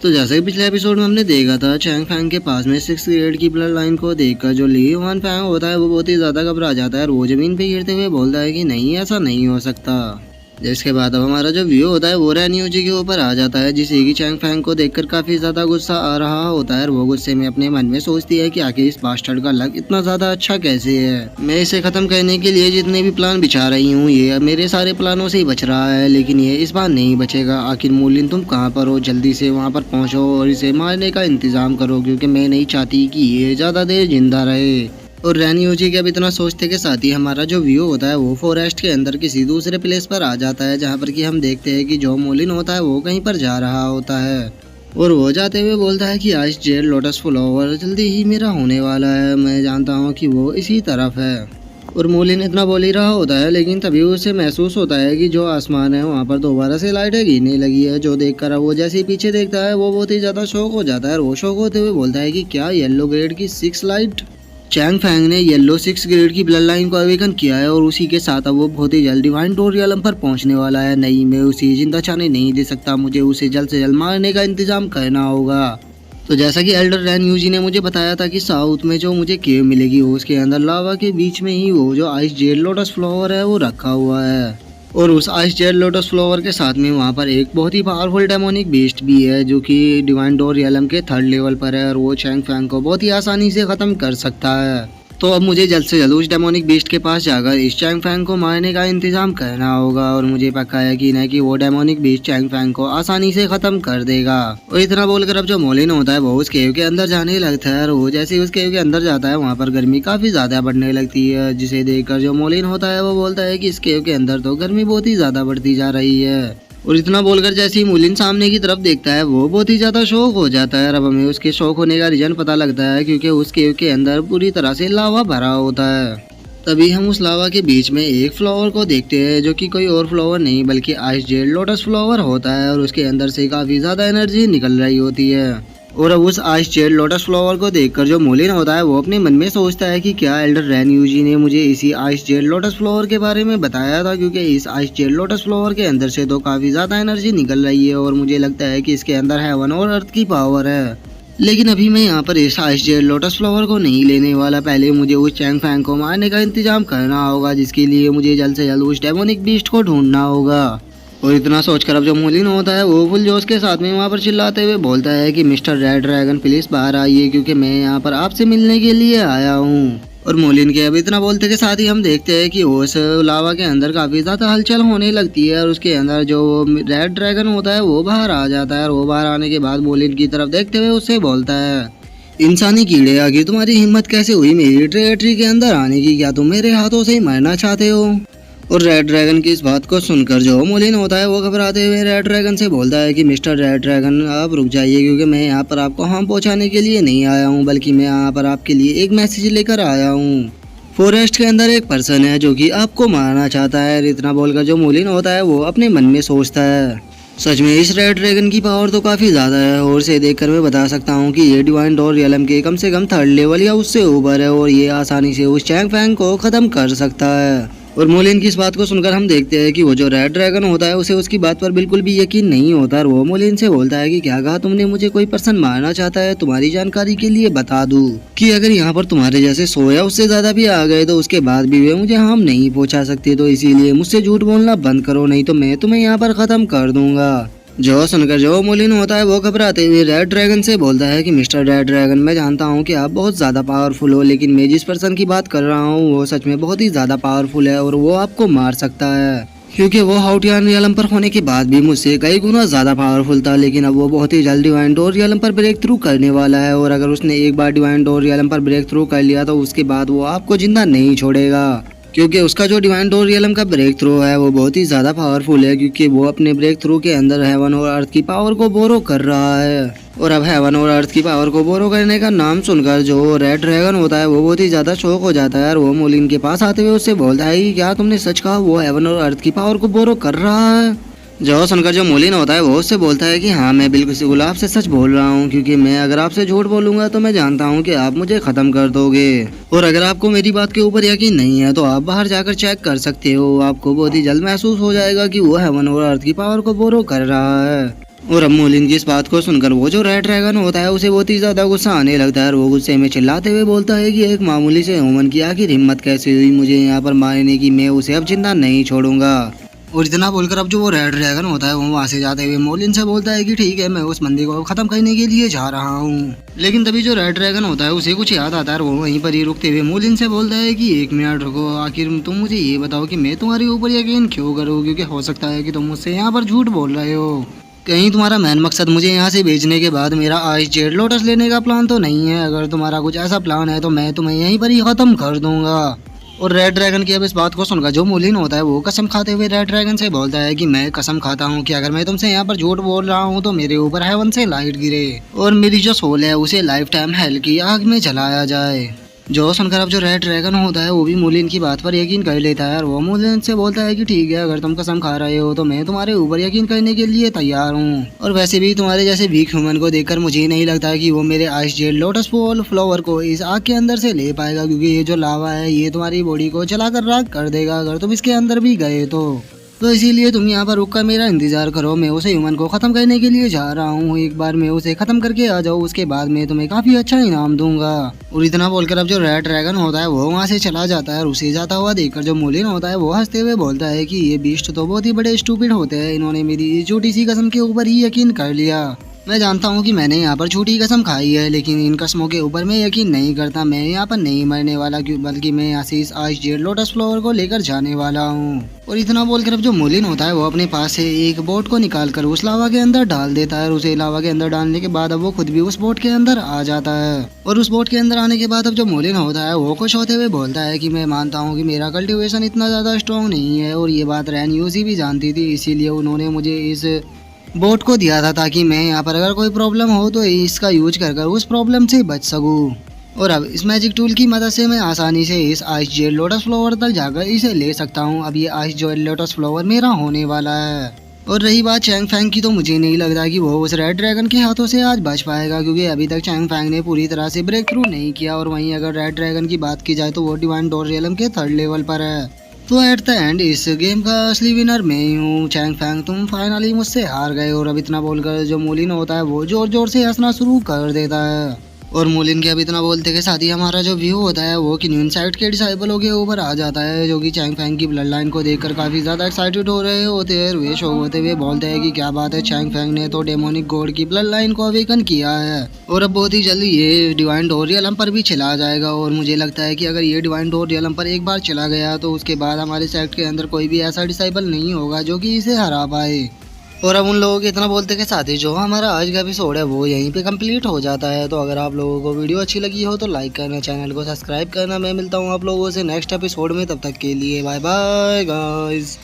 तो जैसे कि पिछले एपिसोड में हमने देखा था, चैंग फैंग के पास में 6th ग्रेड की ब्लड लाइन को देखकर जो ली वन फैंग होता है वो बहुत ही ज्यादा घबरा जाता है और वो जमीन पे गिरते हुए बोलता है कि नहीं, ऐसा नहीं हो सकता। जिसके बाद अब हमारा जो व्यू होता है वो रैन्यू जी के ऊपर आ जाता है, जिसे कि चैंग फैंग को देखकर काफी ज्यादा गुस्सा आ रहा होता है और वो गुस्से में अपने मन में सोचती है कि आखिर इस बास्टर्ड का लक इतना ज्यादा अच्छा कैसे है। मैं इसे खत्म करने के लिए जितने भी प्लान बिछा रही हूँ ये मेरे सारे प्लानों से ही बच रहा है, लेकिन ये इस बार नहीं बचेगा। आखिर मूलिन तुम कहाँ पर हो? जल्दी से वहाँ पर पहुँचो और इसे मारने का इंतजाम करो, क्योंकि मैं नहीं चाहती कि ये ज्यादा देर जिंदा रहे। और रैन्यू जी के अब इतना सोचते के साथ ही हमारा जो व्यू होता है वो फॉरेस्ट के अंदर किसी दूसरे प्लेस पर आ जाता है, जहाँ पर कि हम देखते हैं कि जो मोलिन होता है वो कहीं पर जा रहा होता है और वो जाते हुए बोलता है कि आज जेड लोटस फ्लावर जल्दी ही मेरा होने वाला है, मैं जानता हूँ कि वो इसी तरफ है। और मोलिन इतना बोल ही रहा होता है, लेकिन तभी उसे महसूस होता है कि जो आसमान है वहाँ पर दोबारा से लाइटें गिरने लगी है, जो देखकर वो जैसे ही पीछे देखता है वो बहुत ही ज्यादा शौक हो जाता है और वो शौक होते हुए बोलता है कि क्या येलो ग्रेड की 6 लाइट? चैंग फैंग ने येलो 6 ग्रेड की ब्लड लाइन को अवेकन किया है और उसी के साथ अब वो बहुत ही जल्द डिवाइन डोर रियलम पर पहुंचने वाला है। नहीं, मैं उसे जिंदा जाने नहीं दे सकता, मुझे उसे जल्द से जल्द मारने का इंतजाम करना होगा। तो जैसा कि एल्डर रैन्यू जी ने मुझे बताया था कि साउथ में जो मुझे केव मिलेगी उसके अंदर लावा के बीच में ही वो जो आइस जेड लोटस फ्लावर है वो रखा हुआ है और उस आइस जेड लोटस फ्लावर के साथ में वहाँ पर एक बहुत ही पावरफुल डेमोनिक बीस्ट भी है, जो कि डिवाइन डोर रियलम के 3rd लेवल पर है और वो चैंग फैंग को बहुत ही आसानी से खत्म कर सकता है। तो अब मुझे जल्द से जल्द उस डेमोनिक बीस्ट के पास जाकर इस चैंग फैंग को मारने का इंतजाम करना होगा और मुझे पक्का यकीन है कि वो डेमोनिक बीस्ट चैंग फैंग को आसानी से खत्म कर देगा। और इतना बोलकर अब जो मोलिन होता है वो उस केव के अंदर जाने लगता है और वो जैसे ही उस केव के अंदर जाता है वहाँ पर गर्मी काफी ज्यादा बढ़ने लगती है, जिसे देखकर जो मोलिन होता है वो बोलता है कि इस केव के अंदर तो गर्मी बहुत ही ज्यादा बढ़ती जा रही है। और इतना बोलकर जैसे ही मोलिन सामने की तरफ देखता है वो बहुत ही ज्यादा शौक हो जाता है। अब हमें उसके शौक होने का रीजन पता लगता है, क्योंकि उस केव के अंदर पूरी तरह से लावा भरा होता है। तभी हम उस लावा के बीच में एक फ्लावर को देखते हैं, जो कि कोई और फ्लावर नहीं बल्कि आइस जेड लोटस फ्लावर होता है और उसके अंदर से काफी ज्यादा एनर्जी निकल रही होती है। और अब उस आइस जेड लोटस फ्लावर को देखकर जो मोलिन होता है वो अपने मन में सोचता है कि क्या एल्डर रैन्यू जी ने मुझे इसी आइस जेड लोटस फ्लावर के बारे में बताया था, क्योंकि इस आइस जेड लोटस फ्लावर के अंदर से तो काफी ज्यादा एनर्जी निकल रही है और मुझे लगता है कि इसके अंदर हेवन और अर्थ की पावर है। लेकिन अभी मैं यहाँ पर इस आइस जेड लोटस फ्लावर को नहीं लेने वाला, पहले मुझे उस चैंग फैंग को मारने का इंतजाम करना होगा, जिसके लिए मुझे जल्द से जल्द उस डेमोनिक बीस्ट को ढूंढना होगा। और इतना सोचकर अब जो मोलिन होता है वो फुल जोश के साथ में वहाँ पर चिल्लाते हुए बोलता है कि मिस्टर रेड ड्रैगन प्लीज बाहर आइए, क्योंकि मैं यहाँ पर आपसे मिलने के लिए आया हूँ। और मोलिन के अब इतना बोलते के साथ ही हम देखते हैं कि उस लावा के अंदर काफी ज्यादा हलचल होने लगती है और उसके अंदर जो रेड ड्रैगन होता है वो बाहर आ जाता है और वो बाहर आने के बाद मोलिन की तरफ देखते हुए उससे बोलता है, इंसानी कीड़े आगे तुम्हारी हिम्मत कैसे हुई मेरी टेरिटरी के अंदर आने की? क्या तुम मेरे हाथों से ही मरना चाहते हो? और रेड ड्रैगन की इस बात को सुनकर जो मोलिन होता है वो घबराते हुए रेड ड्रैगन से बोलता है कि मिस्टर रेड ड्रैगन आप रुक जाइए, क्योंकि मैं यहाँ पर आपको हार्म पहुँचाने के लिए नहीं आया हूँ, बल्कि मैं यहाँ पर आपके लिए एक मैसेज लेकर आया हूँ। फॉरेस्ट के अंदर एक पर्सन है जो कि आपको मारना चाहता है। इतना बोलकर जो मोलिन होता है वो अपने मन में सोचता है, सच में इस रेड ड्रैगन की पावर तो काफी ज्यादा है और इसे देखकर मैं बता सकता हूँ कि ये डिवाइन डोर रियलम के कम से कम 3rd लेवल या उससे ऊपर है और ये आसानी से उस चैंग फैंग को खत्म कर सकता है। और मोलिन की इस बात को सुनकर हम देखते हैं कि वो जो रेड ड्रैगन होता है उसे उसकी बात पर बिल्कुल भी यकीन नहीं होता और वो मोलिन से बोलता है कि क्या कहा तुमने? मुझे कोई पर्सन मारना चाहता है? तुम्हारी जानकारी के लिए बता दूं कि अगर यहाँ पर तुम्हारे जैसे 100 या उससे ज्यादा भी आ गए तो उसके बाद भी वे मुझे हार्म नहीं पहुँचा सकते, तो इसीलिए मुझसे झूठ बोलना बंद करो, नहीं तो मैं तुम्हें यहाँ पर खत्म कर दूंगा। जो सुनकर जो मोलिन होता है वो घबराते हुए रेड ड्रैगन से बोलता है कि मिस्टर रेड ड्रैगन, मैं जानता हूँ कि आप बहुत ज़्यादा पावरफुल हो, लेकिन मैं जिस पर्सन की बात कर रहा हूँ वो सच में बहुत ही ज़्यादा पावरफुल है और वो आपको मार सकता है, क्योंकि वो हाउटियान रियलम पर होने के बाद भी मुझसे कई गुना ज़्यादा पावरफुल था। लेकिन अब वो बहुत ही जल्द डिवाइन डोर रियलम पर ब्रेक थ्रू करने वाला है और अगर उसने एक बार डिवाइन डोर रियलम पर ब्रेक थ्रू कर लिया तो उसके बाद वो आपको जिंदा नहीं छोड़ेगा, क्योंकि उसका जो डिवाइन डोर रियलम का ब्रेक थ्रू है वो बहुत ही ज्यादा पावरफुल है, क्योंकि वो अपने ब्रेक थ्रू के अंदर हेवन और अर्थ की पावर को बोरो कर रहा है। और अब हेवन और अर्थ की पावर को बोरो करने का नाम सुनकर जो रेड ड्रैगन होता है वो बहुत ही ज्यादा शौक हो जाता है और वो मोलिन के पास आते हुए उससे बोलता है कि क्या तुमने सच कहा? वो हेवन और अर्थ की पावर को बोरो कर रहा है। जो सुनकर जो मोलिन होता है वो उससे बोलता है कि हाँ, मैं बिल्कुल आपसे सच बोल रहा हूँ, क्योंकि मैं अगर आपसे झूठ बोलूंगा तो मैं जानता हूँ कि आप मुझे खत्म कर दोगे। और अगर आपको मेरी बात के ऊपर यकीन नहीं है तो आप बाहर जाकर चेक कर सकते हो, आपको बहुत ही जल्द महसूस हो जाएगा कि वो हेवन और अर्थ की पावर को बोरो कर रहा है। और अब मोलिन की इस बात को सुनकर वो जो रेड ड्रैगन होता है उसे बहुत ही ज्यादा गुस्सा आने लगता है और वो गुस्से में चिल्लाते हुए बोलता है कि एक मामूली से ह्यूमन की आखिर हिम्मत कैसे हुई मुझे यहाँ पर मारने की, मैं उसे अब जिंदा नहीं छोड़ूंगा। और इतना बोलकर अब जो वो रेड ड्रैगन होता है वो वहाँ से जाते हुए मोलिन से बोलता है कि ठीक है मैं उस बंदी को खत्म करने के लिए जा रहा हूँ। लेकिन तभी जो रेड ड्रैगन होता है उसे कुछ याद आता है और वो वहीं पर ही रुकते हुए मोलिन से बोलता है कि एक मिनट रुको, आखिर तुम मुझे ये बताओ कि मैं तुम्हारे ऊपर यकीन क्यों करूँ, क्योंकि हो सकता है कि तुम मुझसे यहाँ पर झूठ बोल रहे हो। कहीं तुम्हारा मेन मकसद मुझे यहाँ से भेजने के बाद मेरा आइस जेड लोटस लेने का प्लान तो नहीं है। अगर तुम्हारा कुछ ऐसा प्लान है तो मैं तुम्हें यहीं पर ही खत्म कर दूंगा। और रेड ड्रैगन की अब इस बात को सुनकर जो मोलिन होता है वो कसम खाते हुए रेड ड्रैगन से बोलता है कि मैं कसम खाता हूँ कि अगर मैं तुमसे यहाँ पर झूठ बोल रहा हूँ तो मेरे ऊपर हेवन से लाइट गिरे और मेरी जो सोल है उसे लाइफ टाइम हेल की आग में जलाया जाए। जो सुनकर अब जो रेड ड्रैगन होता है वो भी मोलिन की बात पर यकीन कर लेता है और वो मोलिन से बोलता है कि ठीक है अगर तुम कसम खा रहे हो तो मैं तुम्हारे ऊपर यकीन करने के लिए तैयार हूँ। और वैसे भी तुम्हारे जैसे वीक ह्यूमन को देखकर मुझे नहीं लगता कि वो मेरे आइस जेल लोटस फ्लावर को इस आग के अंदर से ले पाएगा, क्योंकि ये जो लावा है ये तुम्हारी बॉडी को जलाकर राख कर देगा अगर तुम इसके अंदर भी गए तो इसीलिए तुम यहाँ पर रुककर मेरा इंतजार करो, मैं उसे ह्यूमन को खत्म करने के लिए जा रहा हूँ। एक बार मैं उसे खत्म करके आ जाऊँ उसके बाद मैं तुम्हें काफी अच्छा इनाम दूंगा। और इतना बोलकर अब जो रेड ड्रैगन होता है वो वहाँ से चला जाता है और उसे जाता हुआ देखकर जो मोलिन होता है वो हंसते हुए बोलता है कि ये बीस्ट तो बहुत ही बड़े स्टूपिड होते हैं, इन्होंने मेरी इस छोटी सी कसम के ऊपर ही यकीन कर लिया। मैं जानता हूँ कि मैंने यहाँ पर झूठी कसम खाई है, लेकिन इन कसमों के ऊपर मैं यकीन नहीं करता। मैं यहाँ पर नहीं मरने वाला, बल्कि मैं यहाँ से इस आइस जेड लोटस फ्लावर को लेकर जाने वाला हूँ। और इतना बोलकर अब जो मोलिन होता है वो अपने पास से एक बोट को निकाल कर उस लावा के अंदर डाल देता है और उसे लावा के अंदर डालने के बाद अब वो खुद भी उस बोट के अंदर आ जाता है। और उस बोट के अंदर आने के बाद अब जो मोलिन होता है वो खुश होते हुए बोलता है कि मैं मानता हूँ कि मेरा कल्टीवेशन इतना ज्यादा स्ट्रॉन्ग नहीं है और ये बात रैन यूसी भी जानती थी, इसीलिए उन्होंने मुझे इस बोट को दिया था ताकि मैं यहाँ पर अगर कोई प्रॉब्लम हो तो इसका यूज कर उस प्रॉब्लम से बच सकूँ। और अब इस मैजिक टूल की मदद से मैं आसानी से इस आइस जेल लोटस फ्लावर तक जाकर इसे ले सकता हूँ। अब ये आइस जेल लोटस फ्लावर मेरा होने वाला है। और रही बात चैंग फैंग की, तो मुझे नहीं लगता कि वो उस रेड ड्रैगन के हाथों से आज बच पाएगा, क्योंकि अभी तक चैंग फैंग ने पूरी तरह से ब्रेक थ्रू नहीं किया। और वहीं अगर रेड ड्रैगन की बात की जाए तो वो डिवाइन डोर रियलम के 3rd लेवल पर है। तो एट द एंड इस गेम का असली विनर मैं ही हूँ। चैंग फैंग तुम फाइनली मुझसे हार गए। और अब इतना बोलकर जो मोलिन होता है वो जोर जोर से हंसना शुरू कर देता है। और मोलिन के अब इतना बोलते के साथ ही हमारा जो व्यू होता है वो किन्यून साइड के डिसाइबलों के ऊपर आ जाता है, जो कि चैंग फैंग की ब्लड लाइन को देखकर काफी ज्यादा एक्साइटेड हो रहे होते हैं। वे शो होते हुए बोलते हैं कि क्या बात है, चैंग फैंग ने तो डेमोनिक गॉड की ब्लड लाइन को अवेकन किया है और अब बहुत ही जल्दी ये डिवाइन डोर रियलम पर भी चला जाएगा। और मुझे लगता है कि अगर ये डिवाइन डोर रियलम पर एक बार चला गया तो उसके बाद हमारे सेक्ट के अंदर कोई भी ऐसा डिसाइबल नहीं होगा जो कि इसे हरा पाए। और अब उन लोगों के इतना बोलते के साथ ही जो हमारा आज का एपिसोड है वो यहीं पे कंप्लीट हो जाता है। तो अगर आप लोगों को वीडियो अच्छी लगी हो तो लाइक करना, चैनल को सब्सक्राइब करना। मैं मिलता हूँ आप लोगों से नेक्स्ट एपिसोड में, तब तक के लिए बाय बाय गाइस।